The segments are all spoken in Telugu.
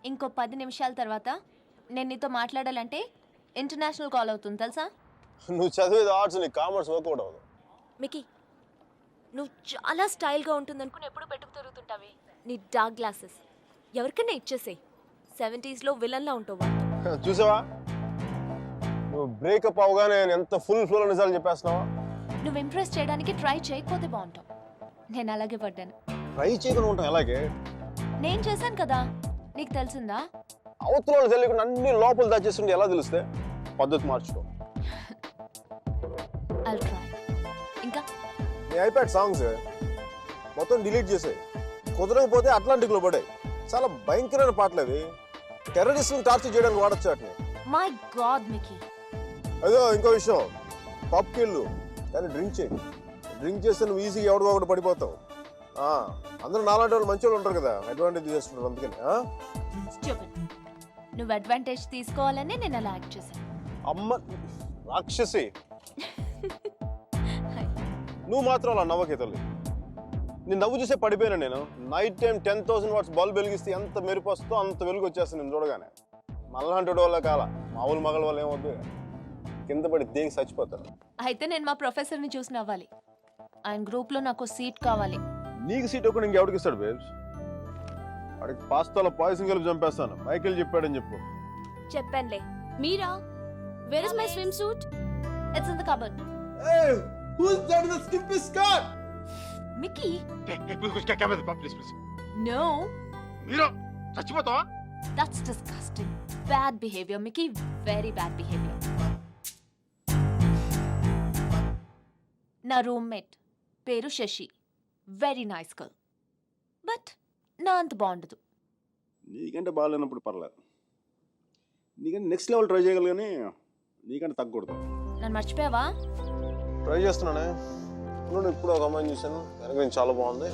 ఇంకో 10 నిమిషాల తర్వాత నేను నీతో మాట్లాడాలంటే ఇంటర్నేషనల్ కాల్ అవుతుంది తెలుసా? నువ్వు చదివేది ఆర్ట్స్, నీ కామర్స్ వర్కౌట్ అవ్వదు. మికీ, నువ్వు చాలా స్టైల్గా ఉంటుందనుకుని ఎప్పుడు పెట్టుకు తిరుగుతుంటావి. నీ డార్క్ గ్లాసెస్ ఎవరికైనా ఇచ్చేసేయ్. 70s విలన్లా ఉంటావు వాటితో. చూసావా, నువ్వు బ్రేకప్ అవగానే ఎంత ఫుల్ ఫ్లోలో నిజాలు చెప్పేస్తున్నావా? నువ్వు ఇంప్రెస్ చేయడానికి ట్రై చేయకపోతే బాగుంటావు. నేను అలాగే పడ్డాను. ట్రై చేయకుండా ఉంటాం ఎలాగే? నేను చేశాను కదా, నీకు తెలిసిందా? అవతల వాళ్ళు తెలియకుండా అన్ని లోపల దాచేస్తుంటే ఎలా తెలుస్తే? పద్ధతి మార్చుకో. I'll try. ఇంకా నీ ఐప్యాడ్ సాంగ్స్ మొత్తం డిలీట్ చేసాయి. కుదరకపోతే అట్లాంటిక్లో పడాయి. చాలా భయంకరమైన పాటలు అవి. టెర్రరిస్టులను టార్చర్ చేయడానికి వాడచ్చు వాటిని. My God Mickey. అదో ఇంకో విషయం, పబ్కి వెళ్ళు కానీ డ్రింక్ చేయి. డ్రింక్ చేస్తే నువ్వు ఈజీగా ఎవరికో ఒకటి పడిపోతావు. అందరూ నాలాంటి వాళ్ళు మంచి వాళ్ళు ఉంటారు కదా, అడ్వాంటేజ్ చేస్తున్నారు. అందుకని Stupid. నువ్వు అడ్వాంటేజ్ తీసుకోవాలని నేను అలా యాక్ట్ చేశాను. అమ్మ రాక్షసి, నువ్వు మాత్రం అలా నవ్వకే తల్లి. నేను నవ్వు చూసే పడిపోయినా. నేను నైట్ టైం 10,000 వాట్స్ బల్బ్ వెలిగిస్తే ఎంత మెరుపు వస్తుందో అంత వెలుగు వచ్చేస్తాను నేను చూడగానే. మళ్ళంటి వాళ్ళ కాల మామూలు మగల వాళ్ళు ఏమవుద్దు, కింద పడి దేనికి చచ్చిపోతారు. అయితే నేను మా ప్రొఫెసర్ని చూసి నవ్వాలి. ఆయన గ్రూప్లో నాకు సీట్ కావాలి. నీకు సీట్ ఒకటి ఇంకెవడికి ఇస్తాడు బేబ్స్? వాడికి పాస్తాలో పాయసం కలిపి చంపేస్తాను. మైకేల్ చెప్పాడని చెప్పు. చెప్పానులే. Mira, where is my swimsuit? It's in the cupboard. Hey, who's that in the skimpy skirt? Mickey. Please. No. Mira, చచ్చిపోతావా? That's disgusting. Bad behavior, Mickey. Very bad behavior. నా రూమ్మేట్ పేరు Shashi. Very nice girl. But నా అంత బాగుండదు. నీకంటే బాగాలేనప్పుడు పర్లేదు. నీకంటే నెక్స్ట్ లెవెల్ ట్రై చేయగలరు కానీ నీకంటే తగ్గకూడదు. నన్ను మర్చిపోయావా? ట్రై చేస్తున్నానే. నేను ఇప్పుడు ఒక అమ్మాయిని చూశాను, వెనక చాలా బాగుంది.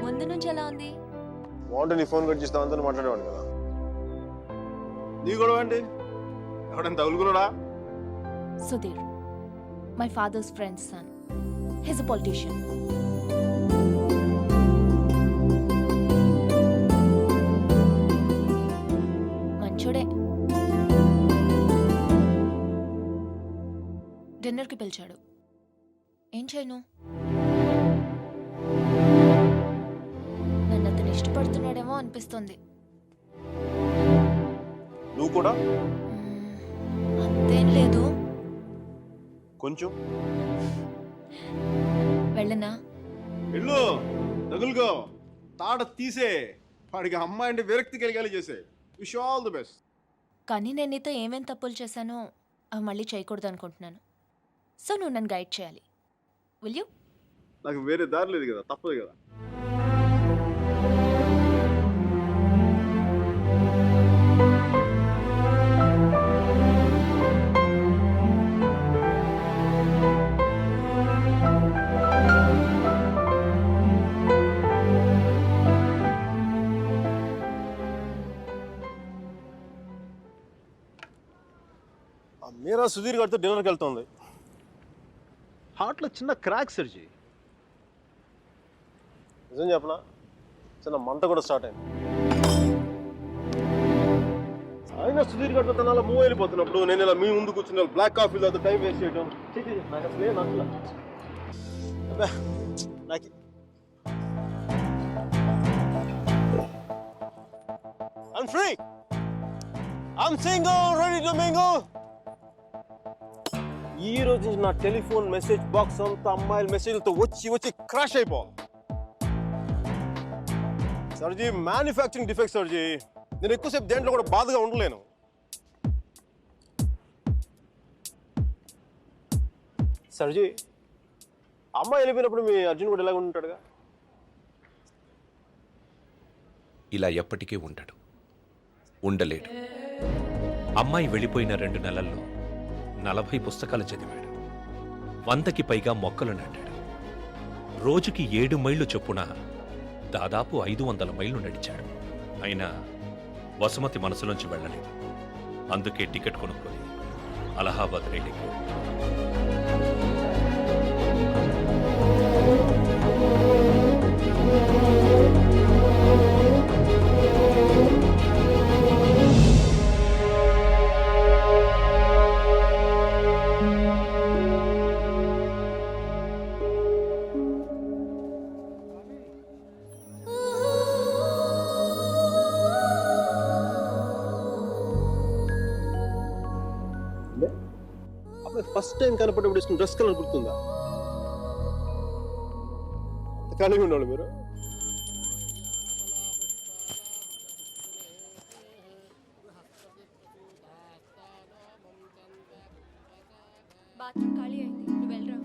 ముందు నుంచి ఎలా ఉంది? బాగుంటే నీ ఫోన్ కట్ చేసి దాంతో మాట్లాడేవాడు కదా. నీ గొడవ ఏంటి? ఎవడైనా తగులుకున్నాడా? Sudheer, my father's friend's son. He's a politician. మంచోడే. డిన్నర్కి పిలిచాడు. ఏం చేయను? నన్ను అతను ఇష్టపడుతున్నాడేమో అనిపిస్తుంది. నువ్వు కూడా అంతేం లేదు. కొంచెం వెళ్ళనా? వెళ్ళు, తగులుకో, తాట తీసే. వాడికి అమ్మాయి అంటే విరక్తి కలిగేలా చేసే. Wish all the best. కానీ నేను నీతో ఏమేం తప్పులు చేశానో అవి మళ్ళీ చేయకూడదు అనుకుంటున్నాను. సో నువ్వు నన్ను గైడ్ చేయాలి. Will you? నాకు వేరే దారి లేదు కదా, తప్పదు కదా. మీరా సుధీర్ గారితో డిన్నర్కి వెళ్తుంది. హార్ట్లో చిన్న క్రాక్ సర్జీ. నిజం చెప్పనా, చిన్న మంట కూడా స్టార్ట్ అయింది. అయినా సుధీర్ గారితో తన అలా మూవ్ వెళ్ళిపోతున్నప్పుడు నేను ఇలా మీ ముందు కూర్చున్న బ్లాక్ కాఫీ తర్వాత టైం వేస్ట్ చేయడం నాకు అసలే నచ్చలా. నాకు I'm free. I'm single, ready to mingle. ఈ రోజు నుంచి నా టెలిఫోన్ మెసేజ్ బాక్స్ అంతా అమ్మాయిల మెసేజ్లతో వచ్చి క్రాష్ అయిపోవాలి. సర్జీ, మ్యానుఫ్యాక్చరింగ్ డిఫెక్ట్ సర్జీ. నేను ఎక్కువసేపు దేంట్లో కూడా బాధగా ఉండలేను. సర్జీ, అమ్మాయి వెళ్ళిపోయినప్పుడు మీ అర్జున్ కూడా ఇలాగ ఉంటాడుగా? ఇలా ఎప్పటికీ ఉండడు, ఉండలేడు. అమ్మాయి వెళ్ళిపోయిన 2 నెలల్లో 40 పుస్తకాలు చదివాడు. 100కి పైగా మొక్కలు నాటాడు. రోజుకి 7 మైళ్ళు చొప్పున దాదాపు 500 మైళ్ళు నడిచాడు. అయినా వసుమతి మనసులోంచి వెళ్ళలేదు. అందుకే టికెట్ కొనుక్కొని అలహాబాద్ రైలుకి ఫస్ట్ టైం కనపడేప్పుడు వేసుకున్న డ్రెస్ కలర్ గుర్తుందా? కలిగి ఉండేవాళ్ళు మీరు. బాత్రూమ్ ఖాళీ అయింది, నువ్వు వెళ్ళరా.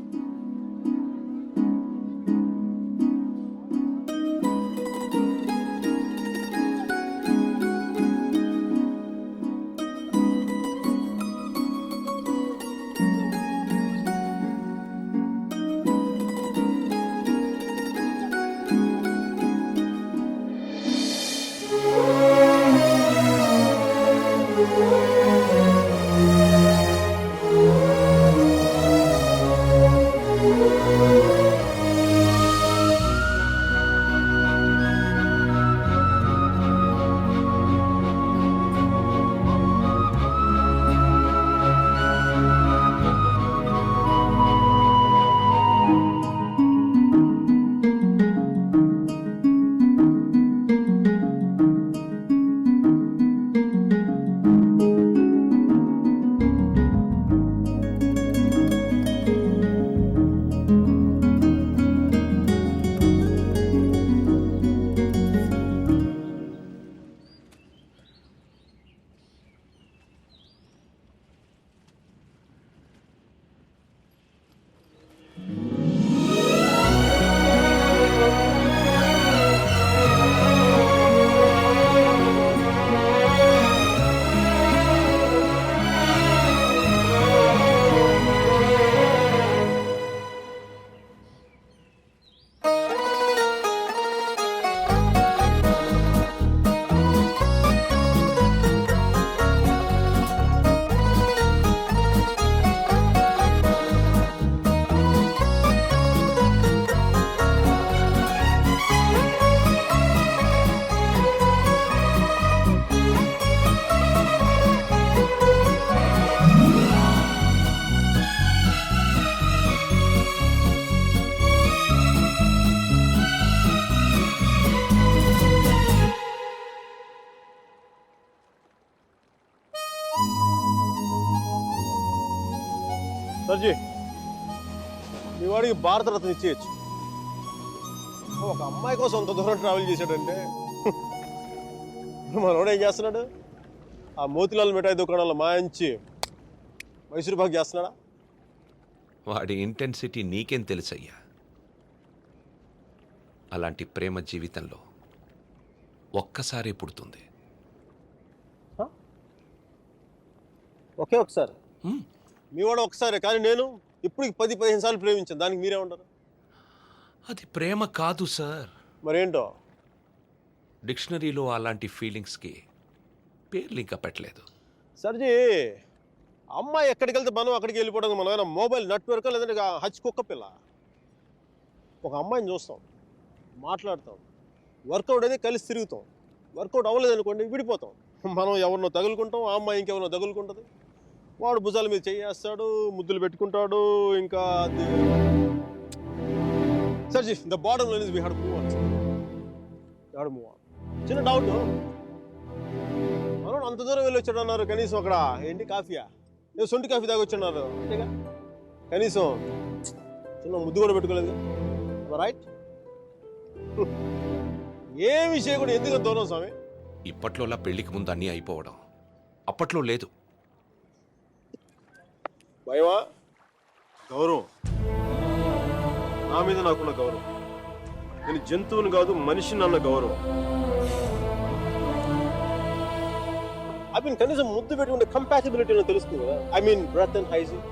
సర్జీ, మీ వాడికి భారతరత్న ఇచ్చేయచ్చు. ఒక అమ్మాయి కోసం అంత దూరం ట్రావెల్ చేశాడంటే మనోడు ఏం చేస్తున్నాడు? ఆ మోతిలాల్ మిఠాయి దుకాణంలో మాయించి మైసూరు పాక్ చేస్తున్నాడా? వాడి ఇంటెన్సిటీ నీకేం తెలుసయ్యా? అలాంటి ప్రేమ జీవితంలో ఒక్కసారి పుడుతుంది. ఒకే ఒకసారి మీ వాడు ఒకసారి, కానీ నేను ఇప్పుడు 10-15 సార్లు ప్రేమించాను. దానికి మీరే ఉంటారు? అది ప్రేమ కాదు సార్. మరేంటో? డిక్షనరీలో అలాంటి ఫీలింగ్స్కి పేర్లు ఇంకా పెట్టలేదు. సర్జీ, అమ్మాయి ఎక్కడికి వెళ్తే మనం అక్కడికి వెళ్ళిపోవడం. మనం ఏమైనా మొబైల్ నెట్వర్క్ లేదంటే హచ్ కుక్క పిల్ల. ఒక అమ్మాయిని చూస్తాం, మాట్లాడతాం, వర్కౌట్ అయితే కలిసి తిరుగుతాం. వర్కౌట్ అవ్వలేదు అనుకోండి, విడిపోతాం. మనం ఎవరినో తగులుకుంటాం, ఆ అమ్మాయి ఇంకెవరినో తగులుకుంటుంది. వాడు భుజాల మీద చేయేస్తాడు, ముద్దులు పెట్టుకుంటాడు. ఇంకా sir ji, the bottom line is we have to move on. చిన్న డౌట్, మనం అంత దూరం వెళ్ళి వచ్చాడు అన్నారు. కనీసం అక్కడ ఏంటి కాఫీయా, ఏదో సొంటి కాఫీ తాగి వచ్చున్నారు అంతేగా. కనీసం చిన్న ముద్దు కూడా పెట్టుకోలేదు. రైట్? ఏమి చేయకూడదు. ఎందుకు దూరం స్వామి? ఇప్పట్లోలా పెళ్లికి ముందు అన్నీ అయిపోవడం అప్పట్లో లేదు. భయమా? గౌరవం. నా మీద నాకున్న గౌరవం. నేను జంతువుని కాదు, మనిషిని అన్న గౌరవం. కనీసం ముద్దు పెట్టుకుంటే కంపాసిబిలిటీ తెలుస్తుంది కదా. Breath and hygiene.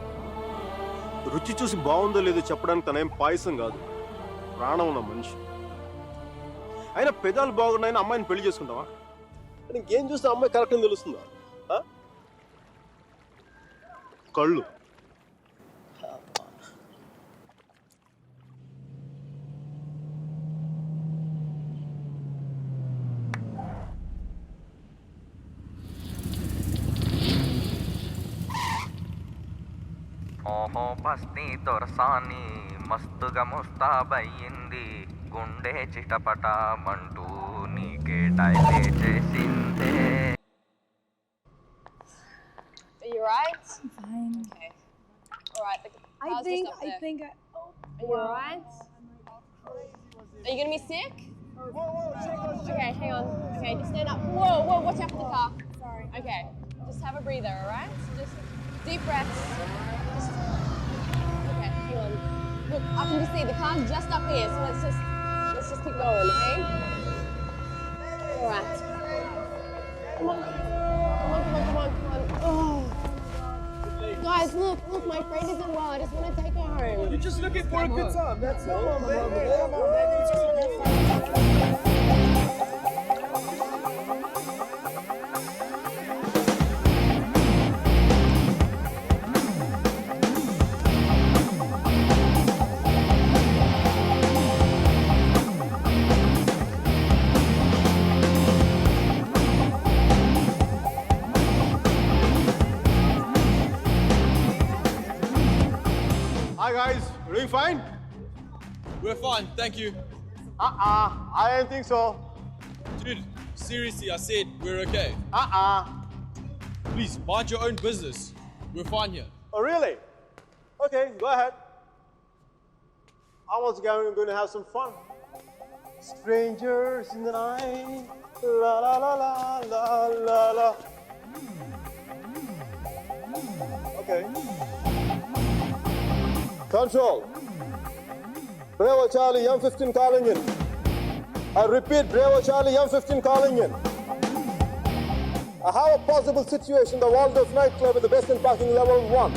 రుచి చూసి బాగుందో లేదో చెప్పడానికి తనేం పాయసం కాదు, ప్రాణం ఉన్న మనిషి. అయినా పెదాలు బాగున్నాయని అమ్మాయిని పెళ్లి చేసుకుంటావా? ఇంకేం చూస్తే అమ్మాయి కరెక్ట్ అని తెలుస్తుందా? కళ్ళు. ఓహో బస్తీ దొరసాని మస్తుగా ముస్తాబయ్యింది, గుండె చిటపటమంటూ నీకే డైలే చేసిందే. Are you right? Fine. Okay. All I think. Are you alright? Are you gonna be sick? Okay, hang on. Okay, just stand up. Whoa, watch out for the car. Sorry. Okay, just have a breather, alright? Just deep breaths. Just... Okay, hang on. Look, I can just see the car's just up here, so let's just keep going, okay? Alright. Come on. Oh. Guys, look, my friend isn't well. I just want to take her home. You're just looking for a good time, that's all. Come on, baby. Hi guys, you doing fine? We're fine, thank you. I don't think so. Dude, seriously, I said we're okay. Please, mind your own business. We're fine here. Oh really? Okay, go ahead. I was going to have some fun. Strangers in the night, la la la la la la la. Okay. Control. Bravo Charlie, M15 calling in. I repeat, Bravo Charlie, M15 calling in. I have a possible situation, the Waldorf nightclub at the Western Parking Level 1.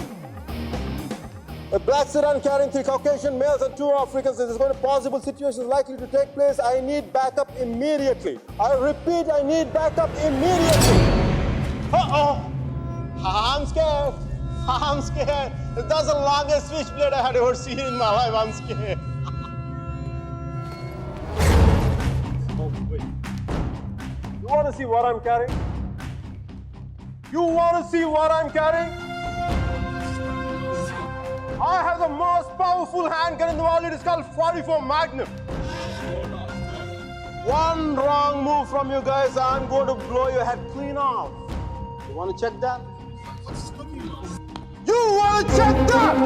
A black sedan carrying 3 Caucasian males and 2 Africans. There's going to possible situations likely to take place. I need backup immediately. I repeat, I need backup immediately. Uh-oh. I'm scared. I'm scared. That's the longest switchblade I had ever seen in my life. I'm scared. Oh, wait. You want to see what I'm carrying? You want to see what I'm carrying? I have the most powerful handgun in the world. It is called 44 Magnum. One wrong move from you guys, I'm going to blow your head clean off. You want to check that? You want to check that?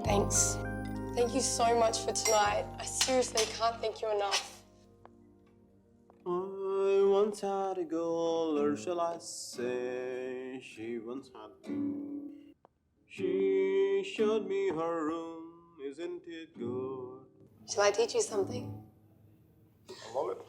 Thanks. Thank you so much for tonight. I seriously can't thank you enough. I once had a girl, or shall I say, she once had me. She showed me her room, isn't it good? Shall I teach you something? I love it.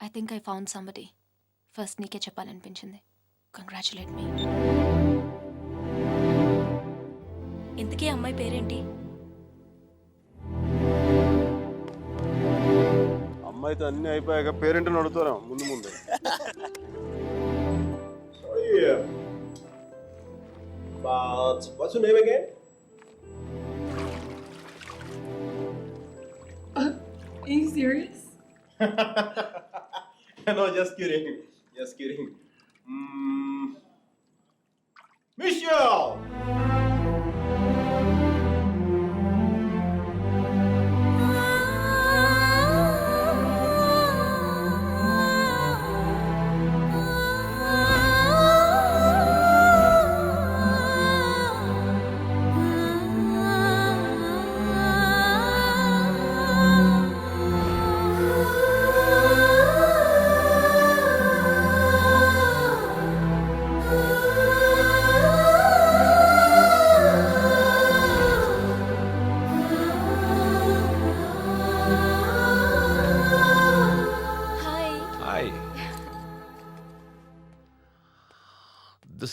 I think I found somebody. First నీకే చెప్పాలనిపించింది. కంగ్రాచులేట్ మీ. ఇంతకీ అమ్మాయి పేరేంటి? అమ్మాయితో అన్నీ అయిపోయాక పేరెంట్ని అడుగుతారా ముందు ముందు. But what's your name again? Are you serious? No, just kidding. Just kidding. Michelle!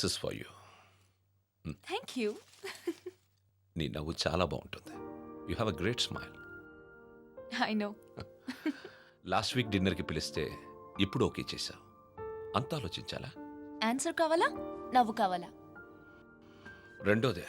This is for you. Thank you. నీ నవ్వు చాలా బాగుంటుంది. You have a great smile. I know. Last week డిన్నర్కి పిలిస్తే ఇప్పుడు ఓకే చేశావు. అంత ఆలోచించాలా? ఆన్సర్ కావాలా, నవ్వు కావాలా? రెండోదే.